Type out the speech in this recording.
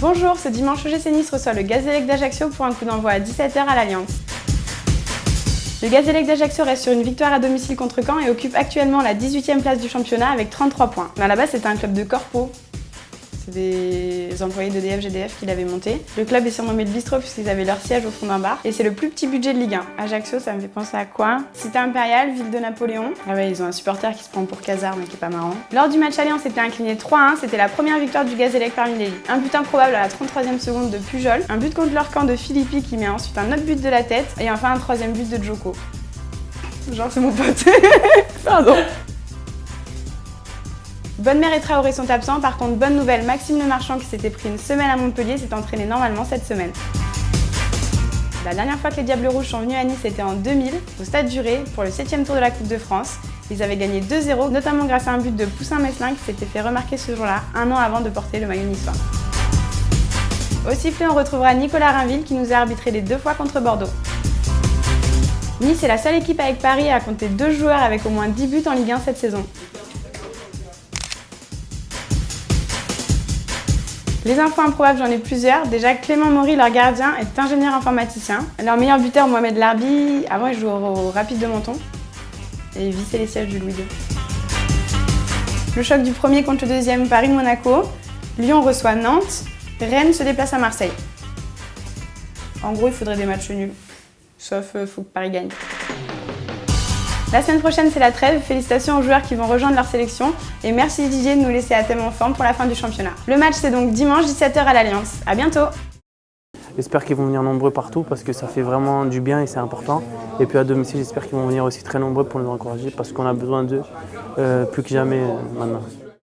Bonjour, ce dimanche, OGC Nice reçoit le Gazélec d'Ajaccio pour un coup d'envoi à 17 h à l'Alliance. Le Gazélec d'Ajaccio reste sur une victoire à domicile contre Caen et occupe actuellement la 18e place du championnat avec 33 points. Mais à la base, c'était un club de corpo. C'est des employés d'EDF, GDF qui l'avaient monté. Le club est surnommé le Bistrot puisqu'ils avaient leur siège au fond d'un bar. Et c'est le plus petit budget de Ligue 1. Ajaccio, ça me fait penser à quoi? Cité impériale, ville de Napoléon. Ah ouais, ils ont un supporter qui se prend pour Casar, mais qui est pas marrant. Lors du match aller, on s'était incliné 3-1. C'était la première victoire du Gazélec parmi les ligues. Un but improbable à la 33e seconde de Pujol. Un but contre leur camp de Philippi qui met ensuite un autre but de la tête. Et enfin un troisième but de Djoko. Genre c'est mon pote. Pardon. Bonne Mère et Traoré sont absents, par contre bonne nouvelle, Maxime Le Marchand qui s'était pris une semaine à Montpellier s'est entraîné normalement cette semaine. La dernière fois que les Diables Rouges sont venus à Nice était en 2000, au Stade du Ré, pour le 7e tour de la Coupe de France. Ils avaient gagné 2-0, notamment grâce à un but de Poussin Messelin qui s'était fait remarquer ce jour-là, un an avant de porter le maillot niçois. Au sifflet, on retrouvera Nicolas Rainville qui nous a arbitré les 2 fois contre Bordeaux. Nice est la seule équipe avec Paris à compter 2 joueurs avec au moins 10 buts en Ligue 1 cette saison. Les infos improbables, j'en ai plusieurs. Déjà, Clément Maury, leur gardien, est ingénieur informaticien. Leur meilleur buteur, Mohamed Larbi, avant il jouait au Rapide de Menton. Et il vissait les sièges du Louis II. Le choc du premier contre le deuxième, Paris-Monaco. Lyon reçoit Nantes. Rennes se déplace à Marseille. En gros, il faudrait des matchs nuls. Sauf, faut que Paris gagne. La semaine prochaine, c'est la trêve. Félicitations aux joueurs qui vont rejoindre leur sélection. Et merci Didier de nous laisser à thème en forme pour la fin du championnat. Le match, c'est donc dimanche 17 h à l'Alliance. À bientôt. J'espère qu'ils vont venir nombreux partout parce que ça fait vraiment du bien et c'est important. Et puis à domicile, j'espère qu'ils vont venir aussi très nombreux pour nous encourager parce qu'on a besoin d'eux plus que jamais maintenant.